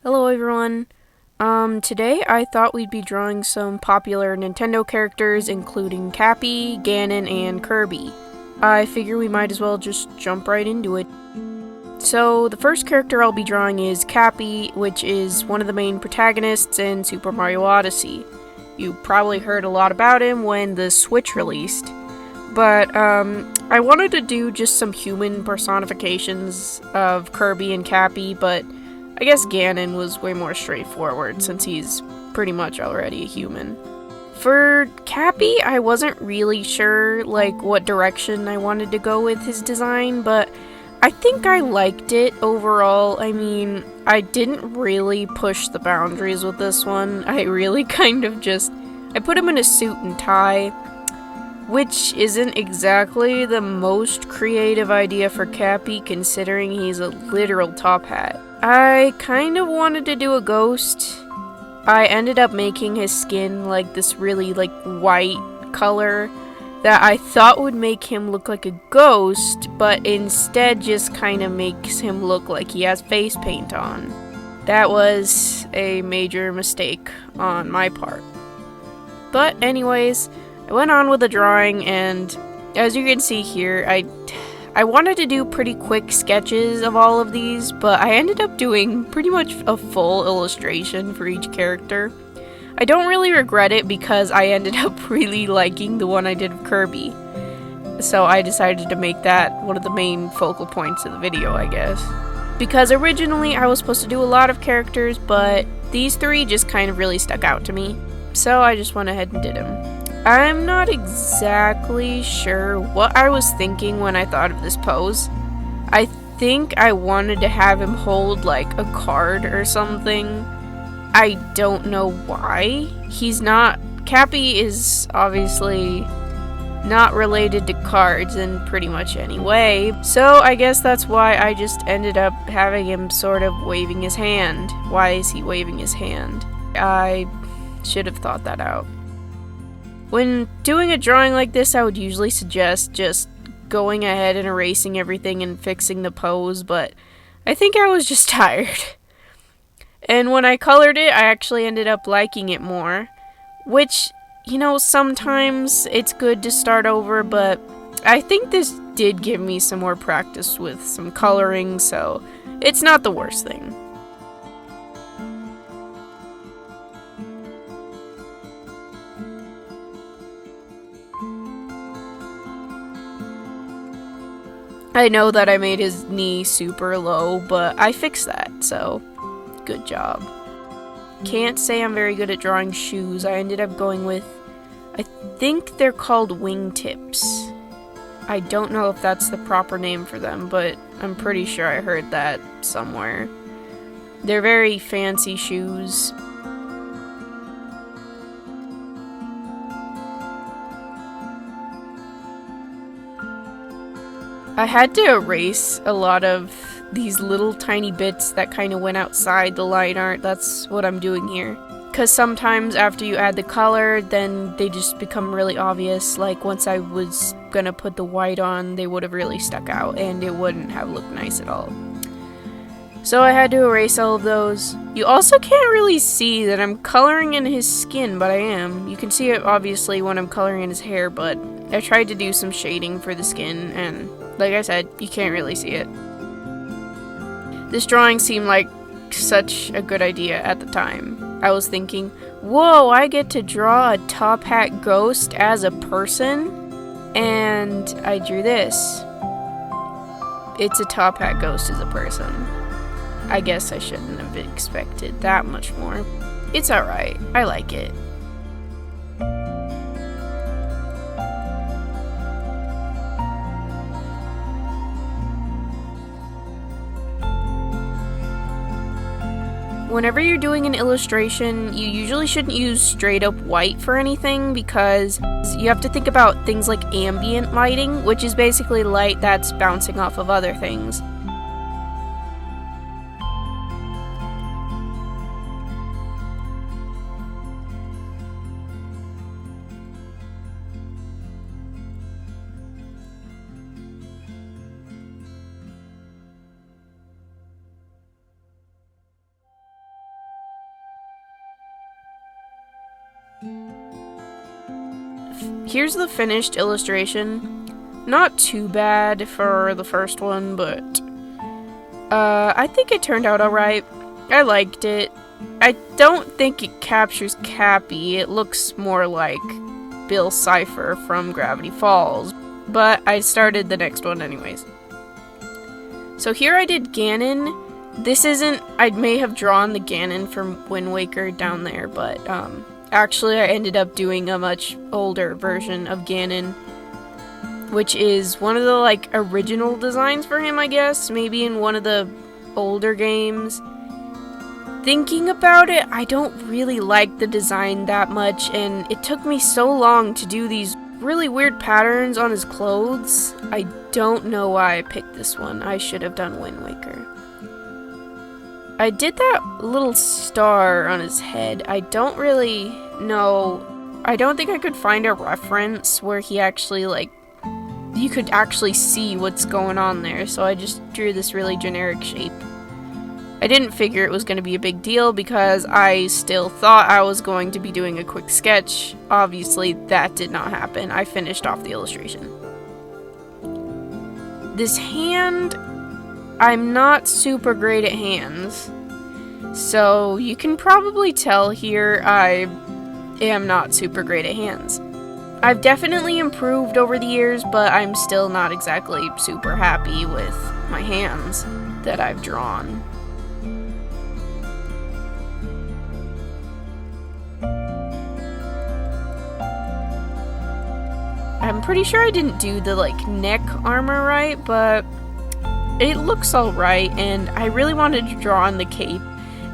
Hello everyone. Today I thought we'd be drawing some popular Nintendo characters including Cappy, Ganon, and Kirby. I figure we might as well just jump right into it. So the first character I'll be drawing is Cappy, which is one of the main protagonists in Super Mario Odyssey. You probably heard a lot about him when the Switch released. But I wanted to do just some human personifications of Kirby and Cappy, but I guess Ganon was way more straightforward since he's pretty much already a human. For Cappy, I wasn't really sure what direction I wanted to go with his design, but I think I liked it overall. I mean, I didn't really push the boundaries with this one. I really I put him in a suit and tie, which isn't exactly the most creative idea for Cappy considering he's a literal top hat. I kind of wanted to do a ghost. I ended up making his skin this really white color that I thought would make him look like a ghost, but instead just kind of makes him look like he has face paint on. That was a major mistake on my part. But anyways, I went on with the drawing, and as you can see here, I wanted to do pretty quick sketches of all of these, but I ended up doing pretty much a full illustration for each character. I don't really regret it because I ended up really liking the one I did of Kirby. So I decided to make that one of the main focal points of the video, I guess. Because originally I was supposed to do a lot of characters, but these three just kind of really stuck out to me. So I just went ahead and did them. I'm not exactly sure what I was thinking when I thought of this pose. I think I wanted to have him hold a card or something. I don't know why. Cappy is obviously not related to cards in pretty much any way. So I guess that's why I just ended up having him sort of waving his hand. Why is he waving his hand? I should have thought that out. When doing a drawing like this, I would usually suggest just going ahead and erasing everything and fixing the pose, but I think I was just tired. And when I colored it, I actually ended up liking it more, which, sometimes it's good to start over, but I think this did give me some more practice with some coloring, so it's not the worst thing. I know that I made his knee super low, but I fixed that, so good job. Can't say I'm very good at drawing shoes. I ended up going with, I think they're called wingtips. I don't know if that's the proper name for them, but I'm pretty sure I heard that somewhere. They're very fancy shoes. I had to erase a lot of these little tiny bits that kind of went outside the line art. That's what I'm doing here. Because sometimes after you add the color, then they just become really obvious. Once I was gonna put the white on, they would have really stuck out and it wouldn't have looked nice at all. So I had to erase all of those. You also can't really see that I'm coloring in his skin, but I am. You can see it obviously when I'm coloring in his hair, but I tried to do some shading for the skin, and like I said, you can't really see it. This drawing seemed like such a good idea at the time. I was thinking, whoa, I get to draw a top hat ghost as a person? And I drew this. It's a top hat ghost as a person. I guess I shouldn't have expected that much more. It's alright. I like it. Whenever you're doing an illustration, you usually shouldn't use straight up white for anything because you have to think about things like ambient lighting, which is basically light that's bouncing off of other things. Here's the finished illustration. Not too bad for the first one, but I think it turned out alright. I liked it. I don't think it captures Cappy. It looks more like Bill Cipher from Gravity Falls, but I started the next one anyways. So here I did Ganon. This isn't, I may have drawn the Ganon from Wind Waker down there, but actually I ended up doing a much older version of Ganon, which is one of the like original designs for him, I guess, maybe in one of the older games. Thinking about it, I don't really like the design that much, and it took me so long to do these really weird patterns on his clothes. I don't know why I picked this one. I should have done Wind Waker. I did that little star on his head. I don't really know. I don't think I could find a reference where he actually, like, you could actually see what's going on there, so I just drew this really generic shape. I didn't figure it was going to be a big deal because I still thought I was going to be doing a quick sketch. Obviously, that did not happen. I finished off the illustration. This hand, I'm not super great at hands, so you can probably tell here I am not super great at hands. I've definitely improved over the years, but I'm still not exactly super happy with my hands that I've drawn. I'm pretty sure I didn't do the like neck armor right, but it looks alright, and I really wanted to draw on the cape.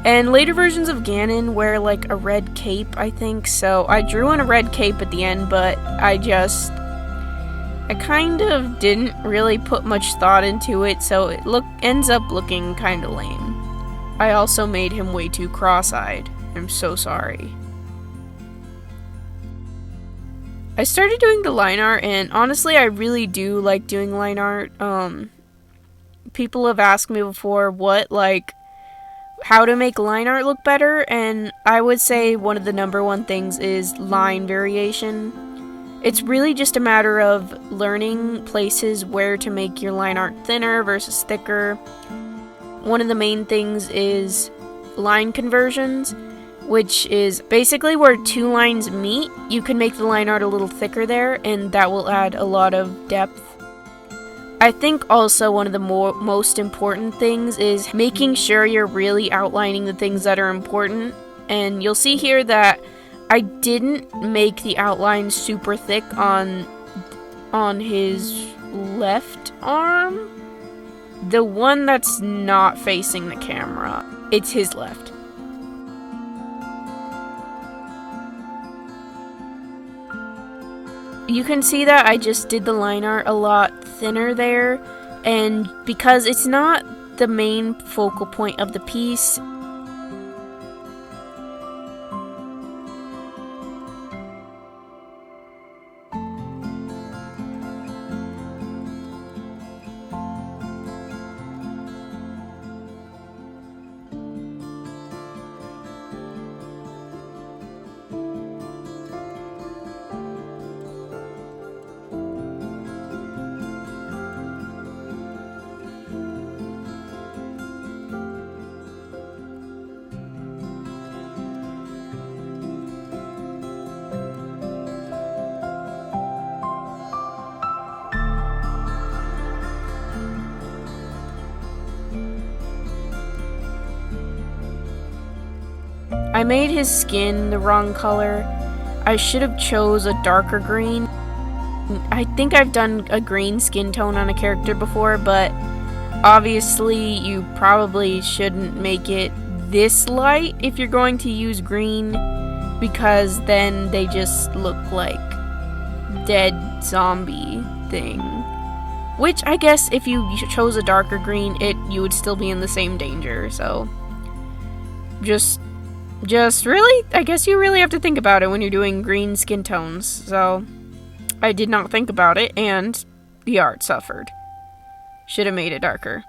And later versions of Ganon wear like a red cape, I think, so I drew on a red cape at the end, but I kind of didn't really put much thought into it, so it ends up looking kind of lame. I also made him way too cross-eyed. I'm so sorry. I started doing the line art, and honestly, I really do like doing line art. People have asked me before how to make line art look better, and I would say one of the number one things is line variation. It's really just a matter of learning places where to make your line art thinner versus thicker. One of the main things is line conversions, which is basically where two lines meet. You can make the line art a little thicker there, and that will add a lot of depth. I think also one of the most important things is making sure you're really outlining the things that are important. And you'll see here that I didn't make the outline super thick on his left arm. The one that's not facing the camera. It's his left. You can see that I just did the line art a lot thinner there, and because it's not the main focal point of the piece, I made his skin the wrong color. I should have chose a darker green. I think I've done a green skin tone on a character before, but obviously you probably shouldn't make it this light if you're going to use green, because then they just look like dead zombie thing. Which I guess if you chose a darker green, you would still be in the same danger, so just really, I guess you really have to think about it when you're doing green skin tones. So I did not think about it, and the art suffered. Should have made it darker.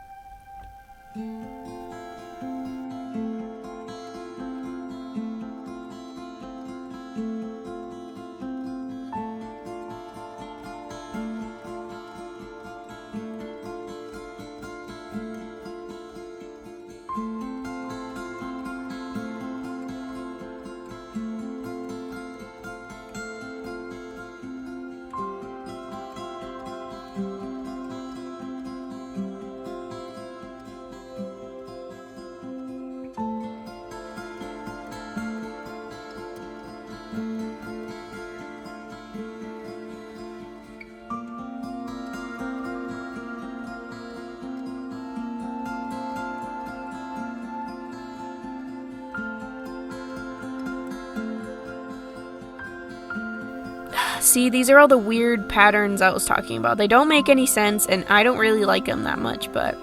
See, these are all the weird patterns I was talking about. They don't make any sense, and I don't really like them that much, but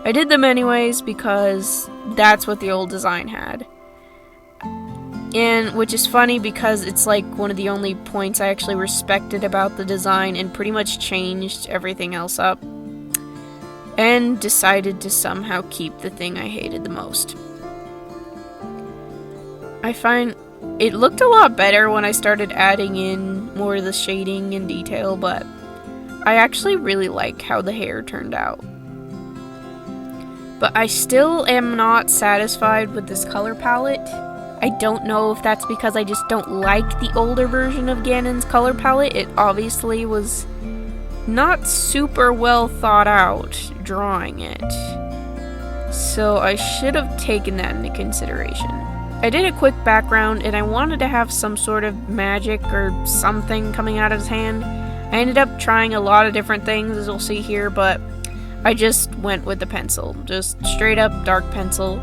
I did them anyways because that's what the old design had. And which is funny because it's like one of the only points I actually respected about the design and pretty much changed everything else up. And decided to somehow keep the thing I hated the most. I find it looked a lot better when I started adding in more of the shading and detail, but I actually really like how the hair turned out. But I still am not satisfied with this color palette. I don't know if that's because I just don't like the older version of Ganon's color palette. It obviously was not super well thought out drawing it. So I should have taken that into consideration. I did a quick background and I wanted to have some sort of magic or something coming out of his hand. I ended up trying a lot of different things, as you'll see here, but I just went with the pencil. Just straight up dark pencil.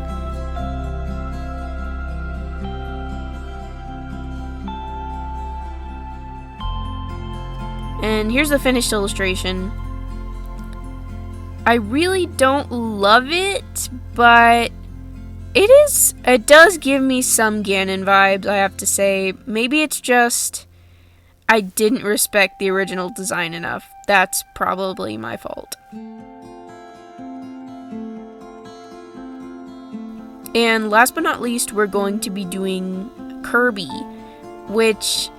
And here's the finished illustration. I really don't love it, but it does give me some Ganon vibes, I have to say. Maybe it's just I didn't respect the original design enough. That's probably my fault. And last but not least, we're going to be doing Kirby, which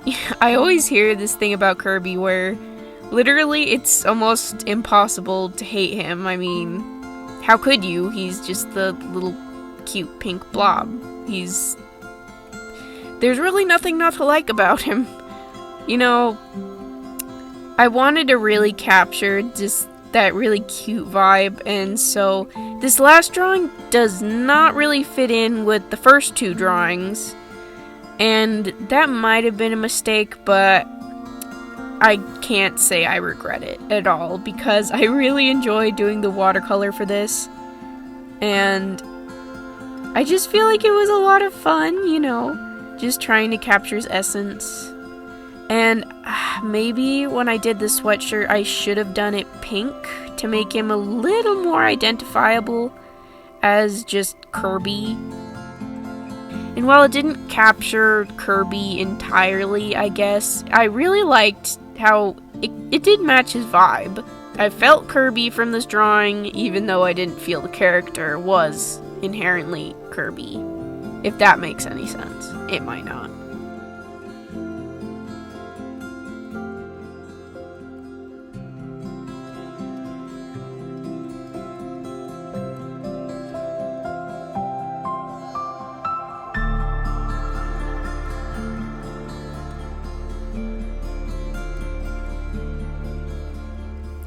I always hear this thing about Kirby where literally it's almost impossible to hate him. I mean, how could you? He's just the little cute pink blob. There's really nothing not to like about him. You know, I wanted to really capture just that really cute vibe, and so this last drawing does not really fit in with the first two drawings, and that might have been a mistake, but I can't say I regret it at all because I really enjoyed doing the watercolor for this, and I just feel like it was a lot of fun, you know, just trying to capture his essence. And maybe when I did the sweatshirt, I should have done it pink to make him a little more identifiable as just Kirby. And while it didn't capture Kirby entirely, I guess, I really liked how it did match his vibe. I felt Kirby from this drawing, even though I didn't feel the character was inherently Kirby. If that makes any sense. It might not.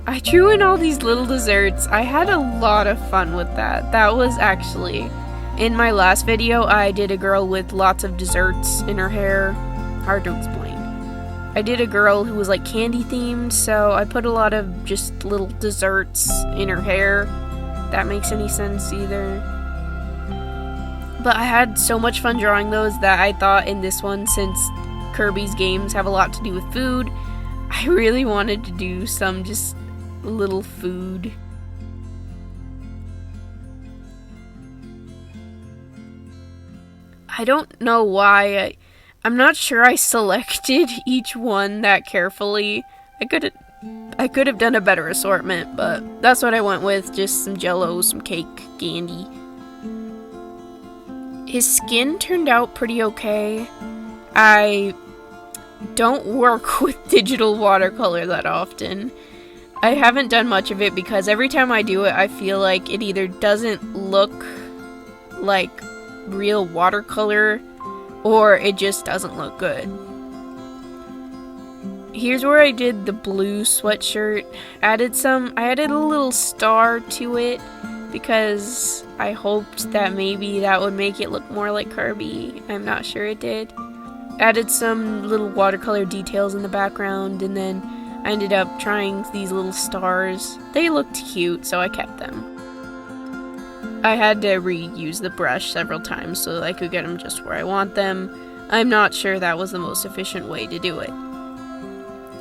I drew in all these little desserts. I had a lot of fun with that. That was actually, in my last video, I did a girl with lots of desserts in her hair. Hard to explain. I did a girl who was like candy themed, so I put a lot of just little desserts in her hair. If that makes any sense either. But I had so much fun drawing those that I thought in this one, since Kirby's games have a lot to do with food, I really wanted to do some just little food. I don't know why. I'm not sure I selected each one that carefully. I could have done a better assortment, but that's what I went with. Just some Jello, some cake, candy. His skin turned out pretty okay. I don't work with digital watercolor that often. I haven't done much of it because every time I do it, I feel like it either doesn't look like real watercolor or it just doesn't look good. Here's where I did the blue sweatshirt. I added a little star to it because I hoped that maybe that would make it look more like Kirby. I'm not sure it did. Added some little watercolor details in the background, and then I ended up trying these little stars. They looked cute, so I kept them. I had to reuse the brush several times so that I could get them just where I want them. I'm not sure that was the most efficient way to do it.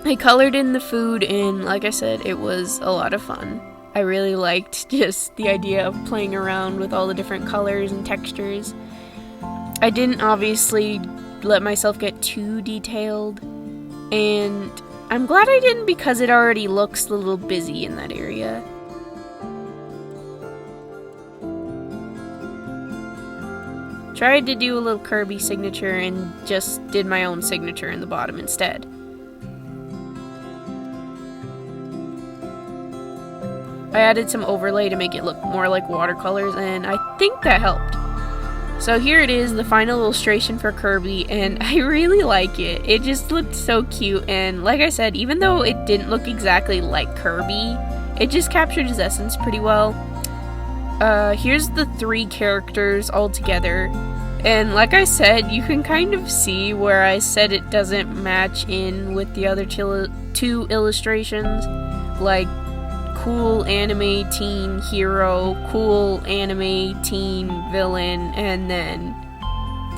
I colored in the food, and like I said, it was a lot of fun. I really liked just the idea of playing around with all the different colors and textures. I didn't obviously let myself get too detailed, and I'm glad I didn't because it already looks a little busy in that area. Tried to do a little Kirby signature and just did my own signature in the bottom instead. I added some overlay to make it look more like watercolors, and I think that helped. So here it is, the final illustration for Kirby, and I really like it. It just looked so cute, and like I said, even though it didn't look exactly like Kirby, it just captured his essence pretty well. Here's the 3 characters all together, and like I said, you can kind of see where I said it doesn't match in with the other 2 illustrations, like cool anime teen hero, cool anime teen villain, and then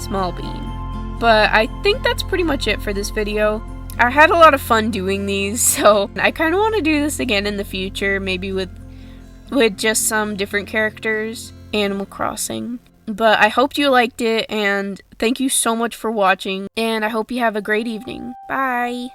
Small Bean. But I think that's pretty much it for this video. I had a lot of fun doing these, so I kind of want to do this again in the future, maybe with just some different characters, Animal Crossing. But I hope you liked it, and thank you so much for watching, and I hope you have a great evening. Bye!